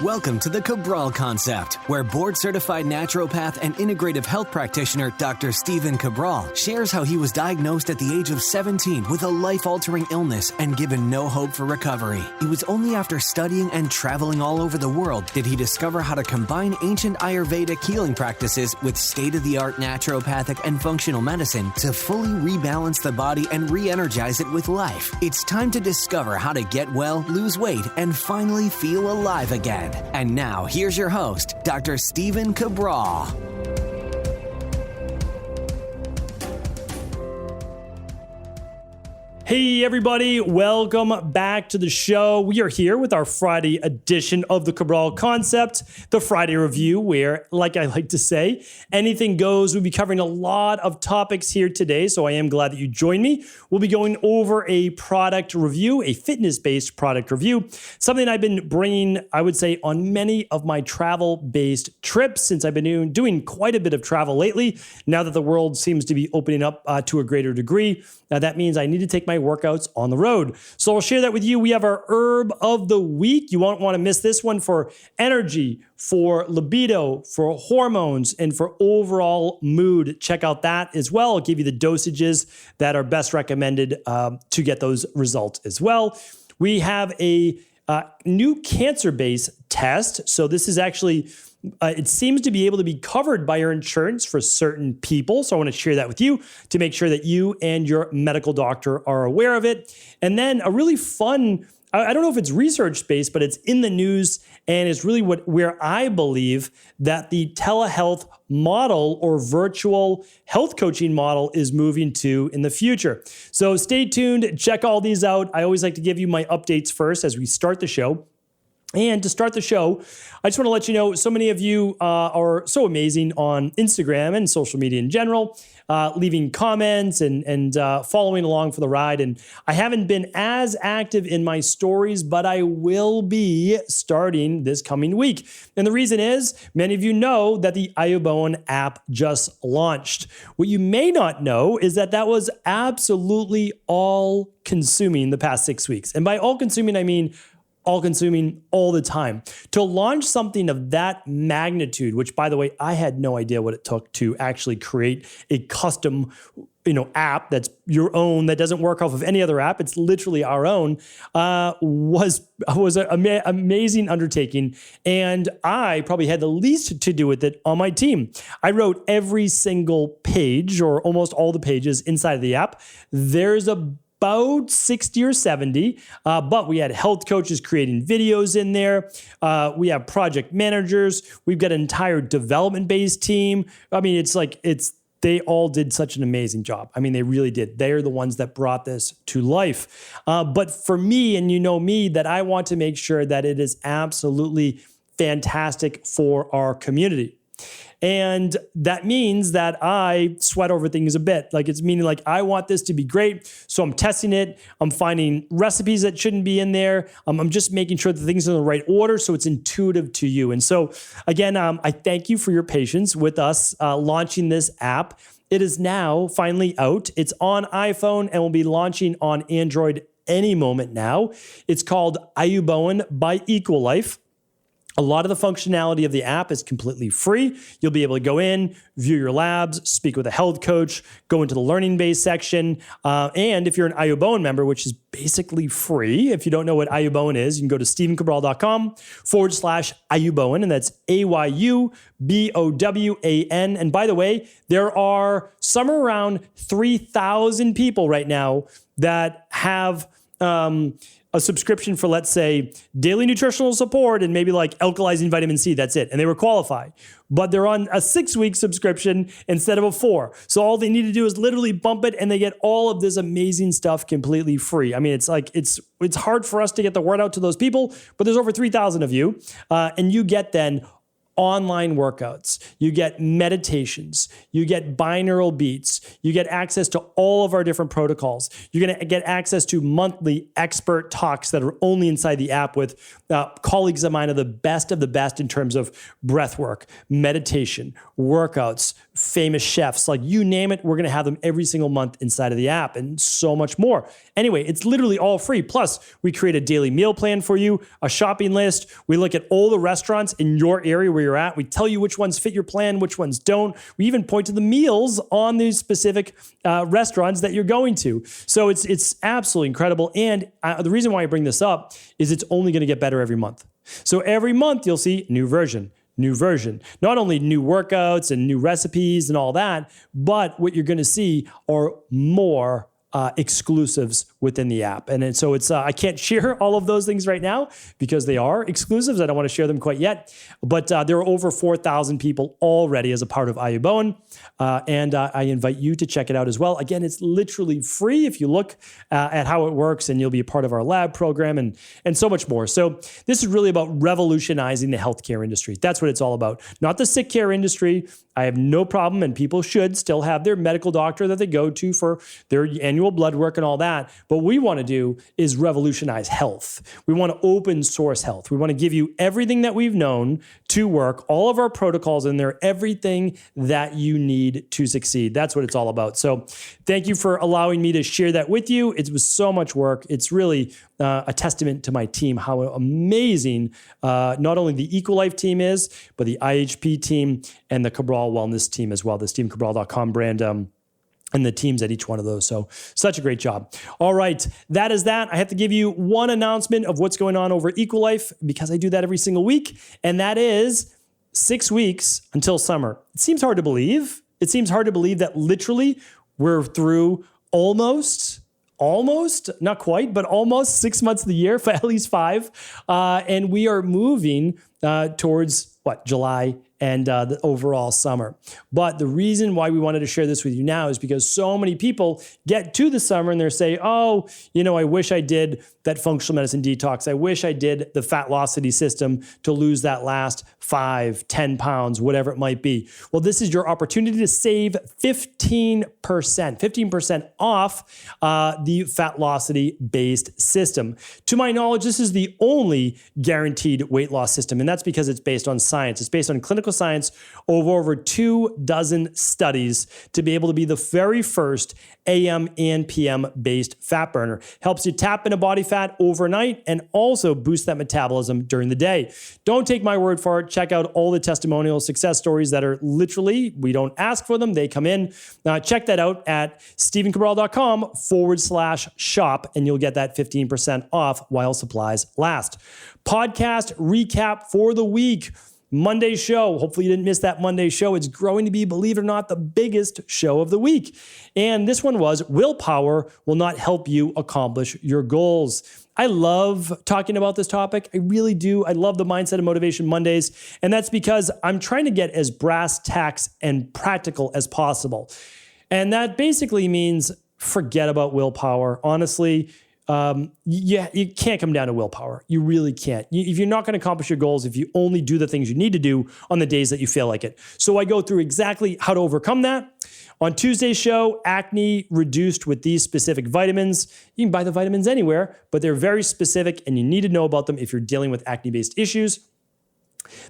Welcome to the Cabral Concept, where board-certified naturopath and integrative health practitioner Dr. Stephen Cabral shares how he was diagnosed at the age of 17 with a life-altering illness and given no hope for recovery. It was only after studying and traveling all over the world did he discover how to combine ancient Ayurvedic healing practices with state-of-the-art naturopathic and functional medicine to fully rebalance the body and re-energize it with life. It's time to discover how to get well, lose weight, and finally feel alive again. And now, here's your host, Dr. Stephen Cabral. Hey everybody, welcome back to the show. We are here with our Friday edition of the Cabral Concept, the Friday review, where, like I like to say, anything goes. We'll be covering a lot of topics here today, so I am glad that you joined me. We'll be going over a product review, a fitness-based product review, something I've been bringing, I would say, on many of my travel-based trips since I've been doing quite a bit of travel lately. Now that the world seems to be opening up to a greater degree, that means I need to take my workouts on the road. So I'll share that with you. We have our herb of the week. You won't want to miss this one for energy, for libido, for hormones, and for overall mood. Check out that as well. I'll give you the dosages that are best recommended to get those results as well. We have a new cancer-based test. So this is actually it seems to be able to be covered by your insurance for certain people. So I want to share that with you to make sure that you and your medical doctor are aware of it. And then a really fun, I don't know if it's research-based, but it's in the news, and it's really where I believe that the telehealth model or virtual health coaching model is moving to in the future. So stay tuned, check all these out. I always like to give you my updates first as we start the show. And to start the show, I just want to let you know, so many of you are so amazing on Instagram and social media in general, leaving comments and following along for the ride. And I haven't been as active in my stories, but I will be starting this coming week. And the reason is, many of you know that the Ayubowen app just launched. What you may not know is that was absolutely all consuming the past 6 weeks. And by all consuming, I mean all consuming all the time. To launch something of that magnitude, which by the way, I had no idea what it took to actually create a custom, app that's your own, that doesn't work off of any other app. It's literally our own, was an amazing undertaking. And I probably had the least to do with it on my team. I wrote every single page or almost all the pages inside of the app. There's about 60 or 70, but we had health coaches creating videos in there. We have project managers. We've got an entire development-based team. I mean, they all did such an amazing job. I mean, they really did. They're the ones that brought this to life. But for me, and you know me, that I want to make sure that it is absolutely fantastic for our community. And that means that I sweat over things a bit. It's meaning I want this to be great. So I'm testing it. I'm finding recipes that shouldn't be in there. I'm just making sure that things are in the right order so it's intuitive to you. And so again, I thank you for your patience with us launching this app. It is now finally out. It's on iPhone and will be launching on Android any moment now. It's called Ayubowen by Equalife. A lot of the functionality of the app is completely free. You'll be able to go in, view your labs, speak with a health coach, go into the learning base section. And if you're an Ayubowen member, which is basically free, if you don't know what Ayubowen is, you can go to stephencabral.com/Ayubowen, and that's AYUBOWAN. And by the way, there are somewhere around 3,000 people right now that have a subscription for, let's say, daily nutritional support and maybe alkalizing vitamin C. That's it. And they were qualified. But they're on a 6-week subscription instead of a 4. So all they need to do is literally bump it and they get all of this amazing stuff completely free. I mean, it's hard for us to get the word out to those people, but there's over 3,000 of you. And you get then online workouts, you get meditations, you get binaural beats, you get access to all of our different protocols. You're going to get access to monthly expert talks that are only inside the app with colleagues of mine of the best in terms of breath work, meditation, workouts, famous chefs, like you name it, we're going to have them every single month inside of the app and so much more. Anyway, it's literally all free. Plus, we create a daily meal plan for you, a shopping list. We look at all the restaurants in your area where you're at. We tell you which ones fit your plan, which ones don't. We even point to the meals on these specific restaurants that you're going to. So it's absolutely incredible. And the reason why I bring this up is it's only going to get better every month. So every month you'll see new version. Not only new workouts and new recipes and all that, but what you're going to see are more exclusives within the app. And so it's, I can't share all of those things right now because they are exclusives. I don't want to share them quite yet, but there are over 4,000 people already as a part of iUBone. And I invite you to check it out as well. Again, it's literally free if you look at how it works, and you'll be a part of our lab program and so much more. So this is really about revolutionizing the healthcare industry. That's what it's all about. Not the sick care industry. I have no problem, and people should still have their medical doctor that they go to for their annual blood work and all that. But what we want to do is revolutionize health. We want to open source health. We want to give you everything that we've known to work, all of our protocols in there, everything that you need to succeed. That's what it's all about. So thank you for allowing me to share that with you. It was so much work. It's really a testament to my team, how amazing not only the EcoLife team is, but the IHP team and the Cabral Wellness team as well, the StephenCabral.com brand, and the teams at each one of those. So such a great job. All right, that is that. I have to give you one announcement of what's going on over EcoLife because I do that every single week, and that is 6 weeks until summer. It seems hard to believe. It seems hard to believe that literally we're through almost, not quite, but almost 6 months of the year, for at least 5. And we are moving towards July and the overall summer. But the reason why we wanted to share this with you now is because so many people get to the summer and they're saying, oh, I wish I did that functional medicine detox. I wish I did the Fatlossity system to lose that last 5, 10 pounds, whatever it might be. Well, this is your opportunity to save 15% off the Fatlossity-based system. To my knowledge, this is the only guaranteed weight loss system, and that's because it's based on science. It's based on clinical science over 24 studies to be able to be the very first AM and PM based fat burner. Helps you tap into body fat overnight and also boost that metabolism during the day. Don't take my word for it. Check out all the testimonial success stories that are literally, we don't ask for them, they come in. Check that out at StephenCabral.com/shop and you'll get that 15% off while supplies last. Podcast recap for the week. Monday show. Hopefully you didn't miss that Monday show. It's growing to be, believe it or not, the biggest show of the week. And this one was willpower will not help you accomplish your goals. I love talking about this topic. I really do. I love the Mindset and Motivation Mondays. And that's because I'm trying to get as brass tacks and practical as possible. And that basically means forget about willpower. Honestly, you can't come down to willpower. You really can't. If you're not going to accomplish your goals, if you only do the things you need to do on the days that you feel like it. So I go through exactly how to overcome that. On Tuesday's show, acne reduced with these specific vitamins. You can buy the vitamins anywhere, but they're very specific and you need to know about them if you're dealing with acne-based issues.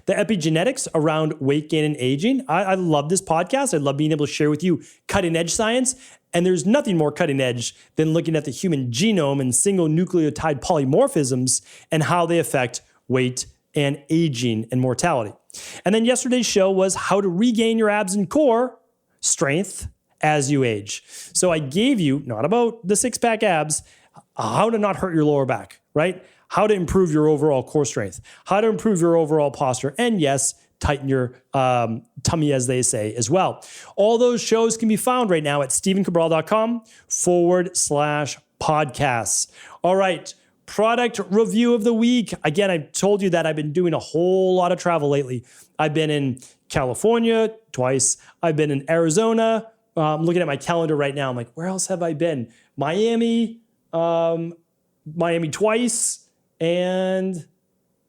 The epigenetics around weight gain and aging. I love this podcast. I love being able to share with you cutting edge science. And there's nothing more cutting edge than looking at the human genome and single nucleotide polymorphisms and how they affect weight and aging and mortality. And then yesterday's show was how to regain your abs and core strength as you age. So I gave you, not about the six-pack abs, how to not hurt your lower back, right? How to improve your overall core strength, how to improve your overall posture, and yes, tighten your tummy, as they say, as well. All those shows can be found right now at StephenCabral.com/podcasts. All right, product review of the week. Again, I told you that I've been doing a whole lot of travel lately. I've been in California twice. I've been in Arizona. I'm looking at my calendar right now. I'm like, where else have I been? Miami twice, and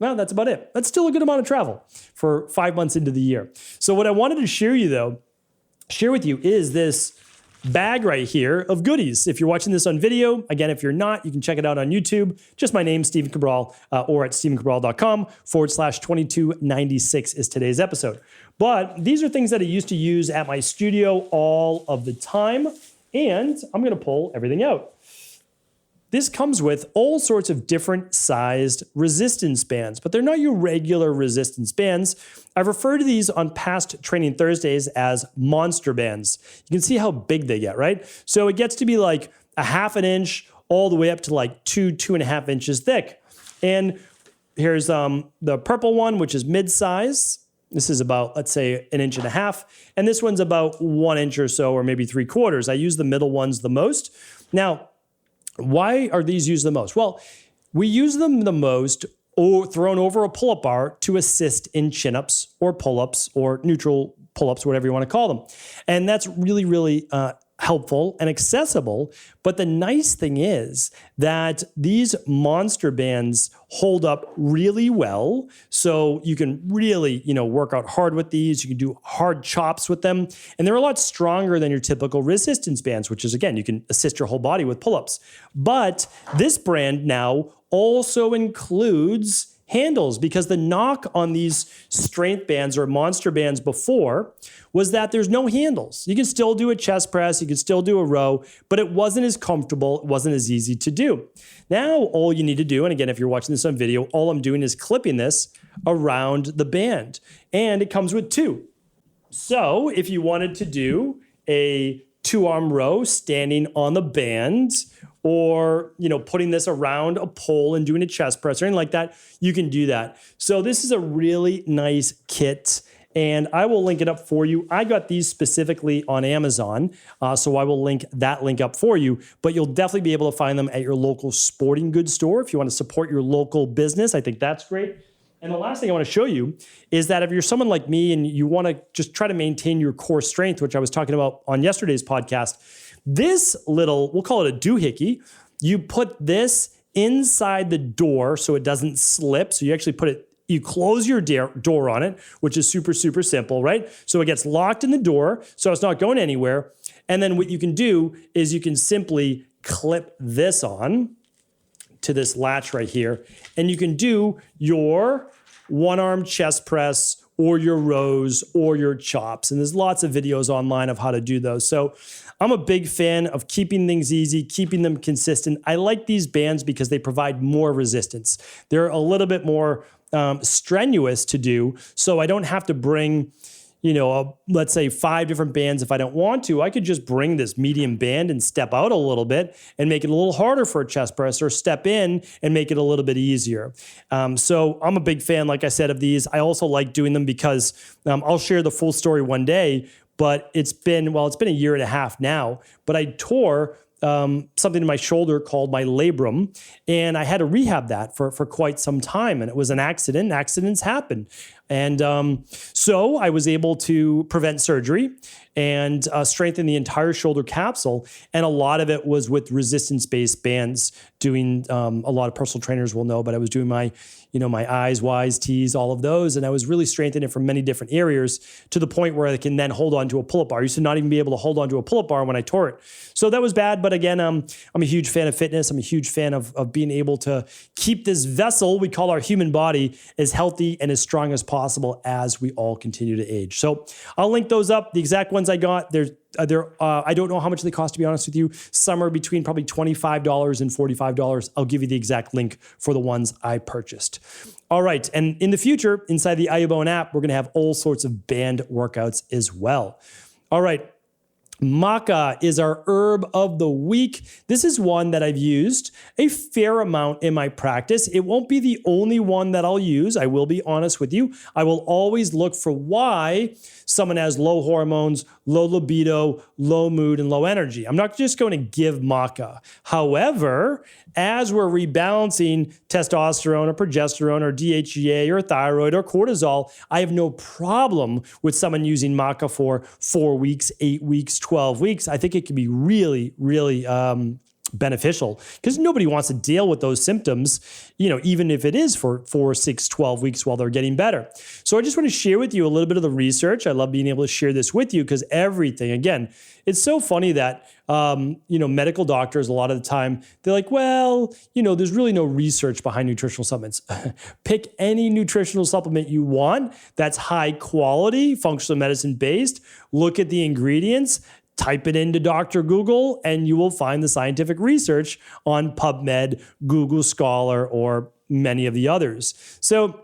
Well, that's about it. That's still a good amount of travel for 5 months into the year. So what I wanted to share with you is this bag right here of goodies. If you're watching this on video, again, if you're not, you can check it out on YouTube. Just my name, Stephen Cabral, or at stephencabral.com/2296 is today's episode. But these are things that I used to use at my studio all of the time, and I'm going to pull everything out. This comes with all sorts of different sized resistance bands, but they're not your regular resistance bands. I've referred to these on past Training Thursdays as monster bands. You can see how big they get, right? So it gets to be like a half an inch all the way up to like 2.5 inches thick. And here's the purple one, which is mid-size. This is about, let's say, 1.5 inches. And this one's about 1 inch or so, or maybe 3/4. I use the middle ones the most. Now, why are these used the most? Well, we use them the most thrown over a pull-up bar to assist in chin-ups or pull-ups or neutral pull-ups, whatever you want to call them. And that's really, really helpful and accessible. But the nice thing is that these monster bands hold up really well. So you can really, work out hard with these. You can do hard chops with them. And they're a lot stronger than your typical resistance bands, which is, again, you can assist your whole body with pull-ups. But this brand now also includes handles, because the knock on these strength bands or monster bands before was that there's no handles. You can still do a chest press, you can still do a row, but it wasn't as comfortable, it wasn't as easy to do. Now, all you need to do, and again, if you're watching this on video, all I'm doing is clipping this around the band, and it comes with two. So if you wanted to do a 2-arm row standing on the band, or putting this around a pole and doing a chest press or anything like that, you can do that. So this is a really nice kit, and I will link it up for you. I got these specifically on Amazon, so I will link that link up for you, but you'll definitely be able to find them at your local sporting goods store if you want to support your local business. I think that's great. And the last thing I want to show you is that if you're someone like me and you want to just try to maintain your core strength, which I was talking about on yesterday's podcast, this little, we'll call it a doohickey, you put this inside the door so it doesn't slip. So you actually you close your door on it, which is super, super simple, right? So it gets locked in the door, so it's not going anywhere. And then what you can do is you can simply clip this on to this latch right here, and you can do your 1-arm chest press or your rows or your chops. And there's lots of videos online of how to do those. So I'm a big fan of keeping things easy, keeping them consistent. I like these bands because they provide more resistance. They're a little bit more strenuous to do, so I don't have to bring, let's say 5 different bands if I don't want to. I could just bring this medium band and step out a little bit and make it a little harder for a chest press, or step in and make it a little bit easier. So I'm a big fan, like I said, of these. I also like doing them because I'll share the full story one day, but it's been a 1.5 years now, but I tore something in my shoulder called my labrum, and I had to rehab that for quite some time, and it was an accident. Accidents happen. And so I was able to prevent surgery and strengthen the entire shoulder capsule. And a lot of it was with resistance-based bands, doing a lot of personal trainers will know, but I was doing my eyes, Ys, Ts, all of those. And I was really strengthening it from many different areas to the point where I can then hold on to a pull-up bar. I used to not even be able to hold on to a pull-up bar when I tore it. So that was bad. But again, I'm a huge fan of fitness. I'm a huge fan of being able to keep this vessel we call our human body as healthy and as strong as possible as we all continue to age. So I'll link those up. The exact ones I got, I don't know how much they cost, to be honest with you. Some are between probably $25 and $45. I'll give you the exact link for the ones I purchased. All right. And in the future, inside the iBone app, we're going to have all sorts of band workouts as well. All right. Maca is our herb of the week. This is one that I've used a fair amount in my practice. It won't be the only one that I'll use. I will be honest with you. I will always look for why someone has low hormones, low libido, low mood, and low energy. I'm not just going to give maca. However, as we're rebalancing testosterone or progesterone or DHEA or thyroid or cortisol, I have no problem with someone using maca for 4 weeks, 8 weeks, 12 weeks. I think it can be really, really beneficial because nobody wants to deal with those symptoms, even if it is for 4, 6, 12 weeks while they're getting better. So I just want to share with you a little bit of the research. I love being able to share this with you because everything, again, it's so funny that, medical doctors, a lot of the time, they're like, well, there's really no research behind nutritional supplements. Pick any nutritional supplement you want that's high quality, functional medicine based. Look at the ingredients. Type it into Dr. Google and you will find the scientific research on PubMed, Google Scholar, or many of the others. So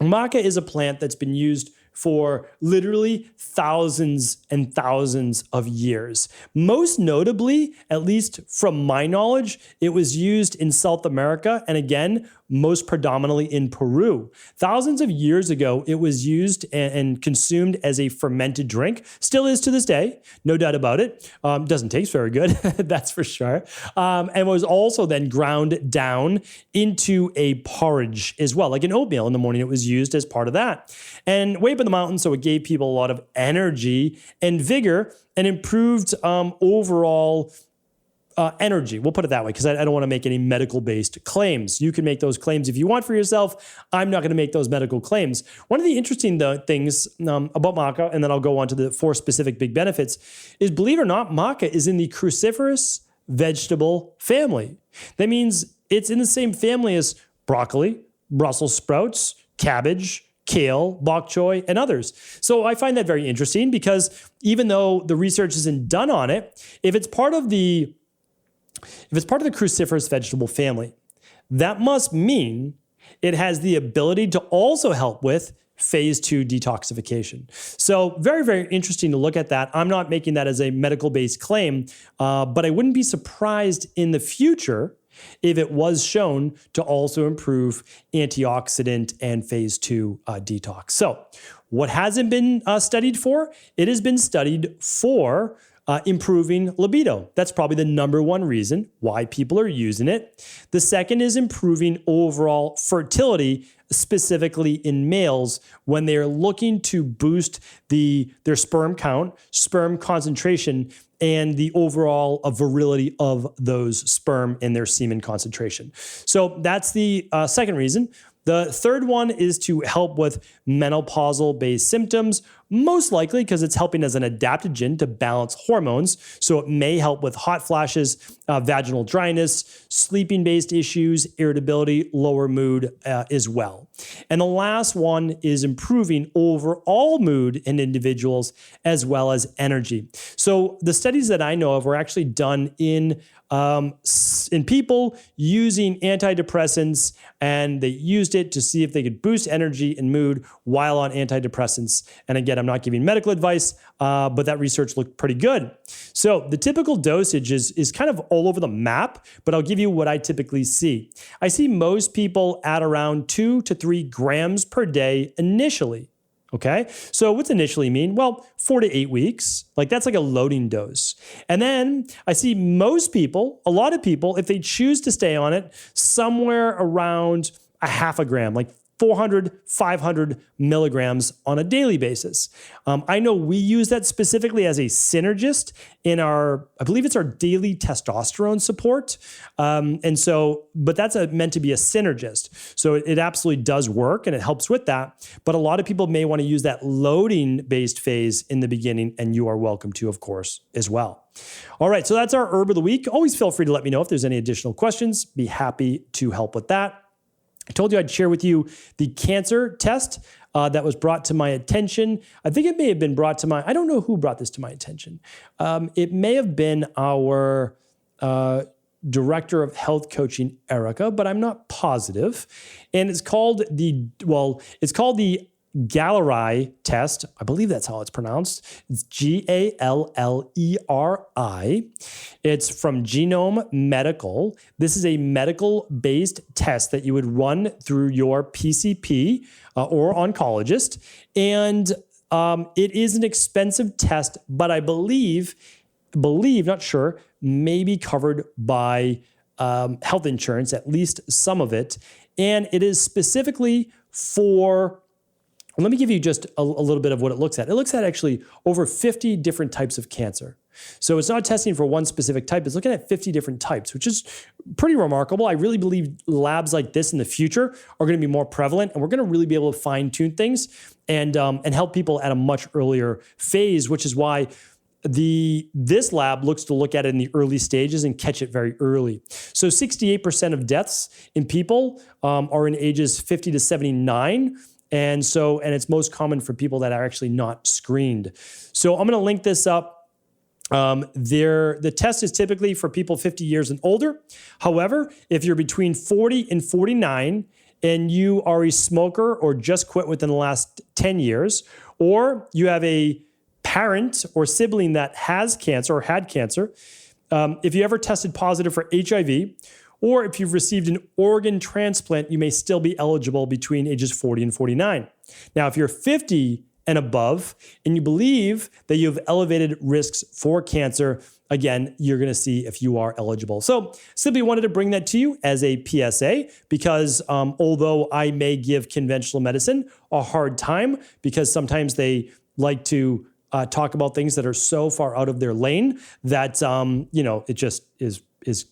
maca is a plant that's been used for literally thousands and thousands of years. Most notably, at least from my knowledge, it was used in South America, and again, most predominantly in Peru. Thousands of years ago, it was used and consumed as a fermented drink. Still is to this day, no doubt about it. Doesn't taste very good, that's for sure. And was also then ground down into a porridge as well. Like an oatmeal in the morning, it was used as part of that. And way up in the mountains, so it gave people a lot of energy and vigor and improved overall energy. We'll put it that way because I don't want to make any medical-based claims. You can make those claims if you want for yourself. I'm not going to make those medical claims. One of the interesting things about maca, and then I'll go on to the 4 specific big benefits, is believe it or not, maca is in the cruciferous vegetable family. That means it's in the same family as broccoli, Brussels sprouts, cabbage, kale, bok choy, and others. So I find that very interesting because even though the research isn't done on it, if it's part of the cruciferous vegetable family, that must mean it has the ability to also help with phase 2 detoxification. So very, very interesting to look at that. I'm not making that as a medical-based claim, but I wouldn't be surprised in the future if it was shown to also improve antioxidant and phase 2 detox. So what hasn't been studied for? It has been studied for improving libido. That's probably the number one reason why people are using it. The second is improving overall fertility, specifically in males when they're looking to boost their sperm count, sperm concentration, and the overall virility of those sperm in their semen concentration. So that's the second reason. The third one is to help with menopausal-based symptoms, most likely because it's helping as an adaptogen to balance hormones. So it may help with hot flashes, vaginal dryness, sleeping-based issues, irritability, lower mood as well. And the last one is improving overall mood in individuals as well as energy. So the studies that I know of were actually done in people using antidepressants, and they used it to see if they could boost energy and mood while on antidepressants. And again, I'm not giving medical advice, but that research looked pretty good. So the typical dosage is kind of all over the map, but I'll give you what I typically see. I see most people at around 2 to 3 grams per day initially. Okay, so what's initially mean? Well, 4 to 8 weeks, that's like a loading dose. And then I see most people, a lot of people, if they choose to stay on it, somewhere around a half a gram, like 400, 500 milligrams on a daily basis. I know we use that specifically as a synergist in I believe it's our daily testosterone support. But that's meant to be a synergist. So it absolutely does work and it helps with that. But a lot of people may want to use that loading-based phase in the beginning, and you are welcome to, of course, as well. All right, so that's our herb of the week. Always feel free to let me know if there's any additional questions. Be happy to help with that. I told you I'd share with you the cancer test that was brought to my attention. I think it may have been brought to I don't know who brought this to my attention. It may have been our director of health coaching, Erica, but I'm not positive. And it's called the Galleri test. I believe that's how it's pronounced. It's Galleri. It's from Genome Medical. This is a medical-based test that you would run through your PCP or oncologist. And it is an expensive test, but I believe, not sure, may be covered by health insurance, at least some of it. And it is specifically for... Let me give you just a little bit of what it looks at. It looks at actually over 50 different types of cancer. So it's not testing for one specific type. It's looking at 50 different types, which is pretty remarkable. I really believe labs like this in the future are going to be more prevalent, and we're going to really be able to fine tune things and help people at a much earlier phase, which is why this lab looks to look at it in the early stages and catch it very early. So 68% of deaths in people are in ages 50 to 79. And it's most common for people that are actually not screened. So I'm going to link this up. The test is typically for people 50 years and older. However, if you're between 40 and 49 and you are a smoker or just quit within the last 10 years, or you have a parent or sibling that has cancer or had cancer, if you ever tested positive for HIV, or if you've received an organ transplant, you may still be eligible between ages 40 and 49. Now, if you're 50 and above, and you believe that you have elevated risks for cancer, again, you're going to see if you are eligible. So simply wanted to bring that to you as a PSA because although I may give conventional medicine a hard time because sometimes they like to talk about things that are so far out of their lane that, it just is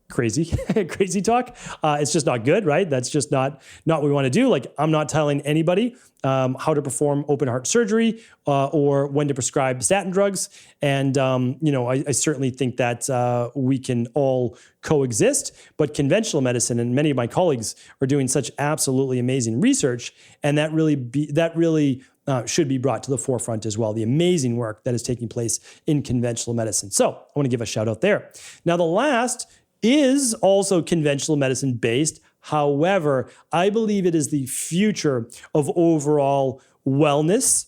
crazy, crazy talk. It's just not good, right? That's just not what we want to do. Like, I'm not telling anybody how to perform open heart surgery or when to prescribe statin drugs. And, I certainly think that we can all coexist, but conventional medicine and many of my colleagues are doing such absolutely amazing research. And that really should be brought to the forefront as well, the amazing work that is taking place in conventional medicine. So I want to give a shout out there. Now, the last is also conventional medicine based. However, I believe it is the future of overall wellness,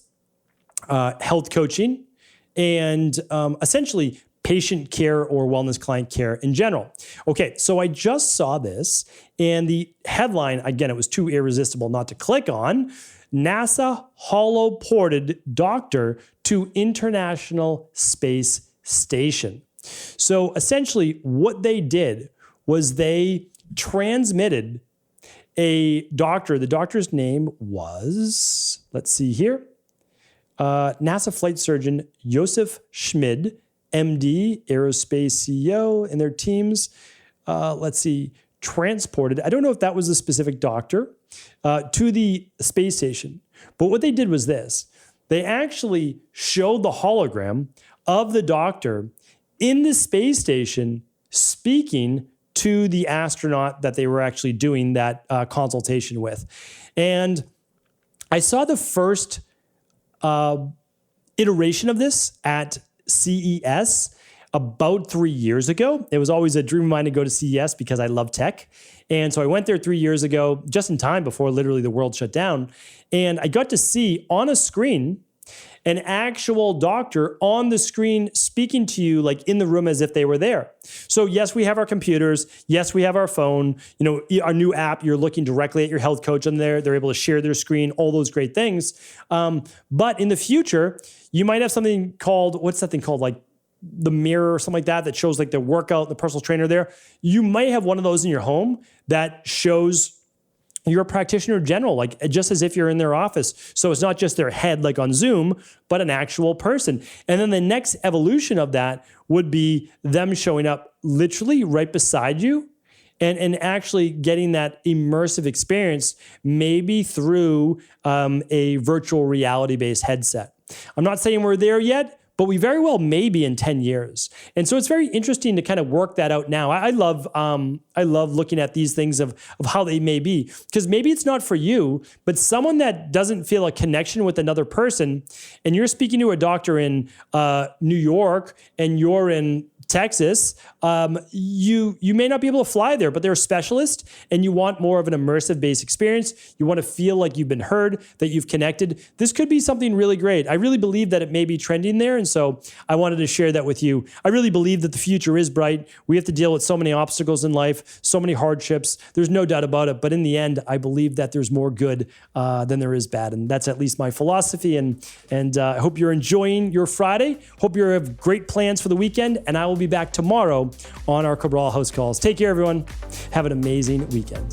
health coaching, and essentially patient care or wellness client care in general. Okay, so I just saw this, and the headline, again, it was too irresistible not to click on. NASA hollow-ported doctor to International Space Station. So essentially what they did was they transmitted a doctor. The doctor's name was, let's see here, NASA flight surgeon Josef Schmid, MD, aerospace CEO, and their teams, transported, I don't know if that was a specific doctor, to the space station. But what they did was this. They actually showed the hologram of the doctor in the space station speaking to the astronaut that they were actually doing that consultation with. And I saw the first iteration of this at CES about 3 years ago. It was always a dream of mine to go to CES because I love tech. And so I went there 3 years ago, just in time before literally the world shut down. And I got to see on a screen an actual doctor on the screen speaking to you like in the room as if they were there. So yes, we have our computers. Yes, we have our phone. Our new app, you're looking directly at your health coach on there. They're able to share their screen, all those great things. But in the future, you might have something called, what's that thing called? Like the mirror or something like that shows like the workout, the personal trainer there. You might have one of those in your home that shows your practitioner general, like just as if you're in their office. So it's not just their head like on Zoom, but an actual person. And then the next evolution of that would be them showing up literally right beside you and actually getting that immersive experience, maybe through a virtual reality-based headset. I'm not saying we're there yet, but we very well may be in 10 years. And so it's very interesting to kind of work that out now. I love looking at these things of how they may be, because maybe it's not for you, but someone that doesn't feel a connection with another person, and you're speaking to a doctor in New York and you're in Texas, you may not be able to fly there, but they're a specialist and you want more of an immersive based experience. You want to feel like you've been heard, that you've connected. This could be something really great. I really believe that it may be trending there. And so I wanted to share that with you. I really believe that the future is bright. We have to deal with so many obstacles in life, so many hardships. There's no doubt about it. But in the end, I believe that there's more good than there is bad. And that's at least my philosophy. And I hope you're enjoying your Friday. Hope you have great plans for the weekend. And I will be back tomorrow on our Cabral House Calls. Take care, everyone. Have an amazing weekend.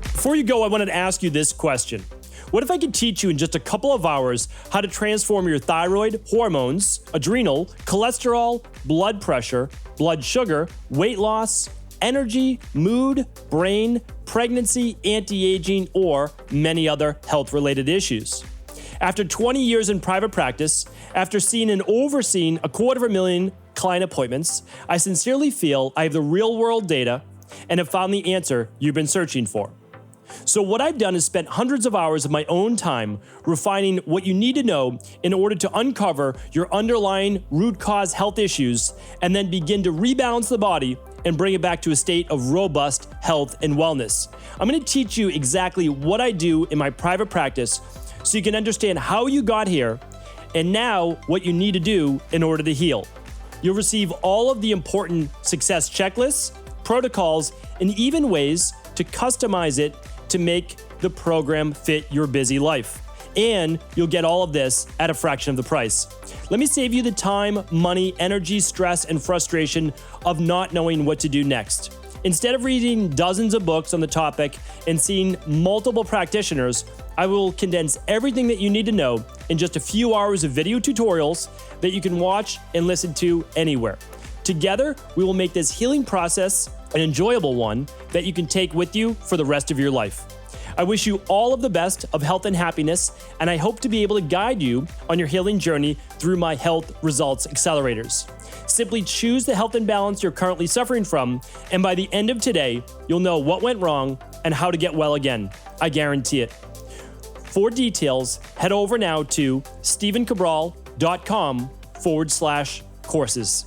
Before you go, I wanted to ask you this question. What if I could teach you in just a couple of hours how to transform your thyroid, hormones, adrenal, cholesterol, blood pressure, blood sugar, weight loss, energy, mood, brain, pregnancy, anti-aging, or many other health-related issues? After 20 years in private practice, after seeing and overseeing 250,000 client appointments, I sincerely feel I have the real-world data and have found the answer you've been searching for. So what I've done is spent hundreds of hours of my own time refining what you need to know in order to uncover your underlying root cause health issues and then begin to rebalance the body and bring it back to a state of robust health and wellness. I'm going to teach you exactly what I do in my private practice so you can understand how you got here and now what you need to do in order to heal. You'll receive all of the important success checklists, protocols, and even ways to customize it to make the program fit your busy life. And you'll get all of this at a fraction of the price. Let me save you the time, money, energy, stress, and frustration of not knowing what to do next. Instead of reading dozens of books on the topic and seeing multiple practitioners, I will condense everything that you need to know in just a few hours of video tutorials that you can watch and listen to anywhere. Together, we will make this healing process an enjoyable one that you can take with you for the rest of your life. I wish you all of the best of health and happiness, and I hope to be able to guide you on your healing journey through my health results accelerators. Simply choose the health imbalance you're currently suffering from, and by the end of today, you'll know what went wrong and how to get well again. I guarantee it. For details, head over now to stephencabral.com/courses.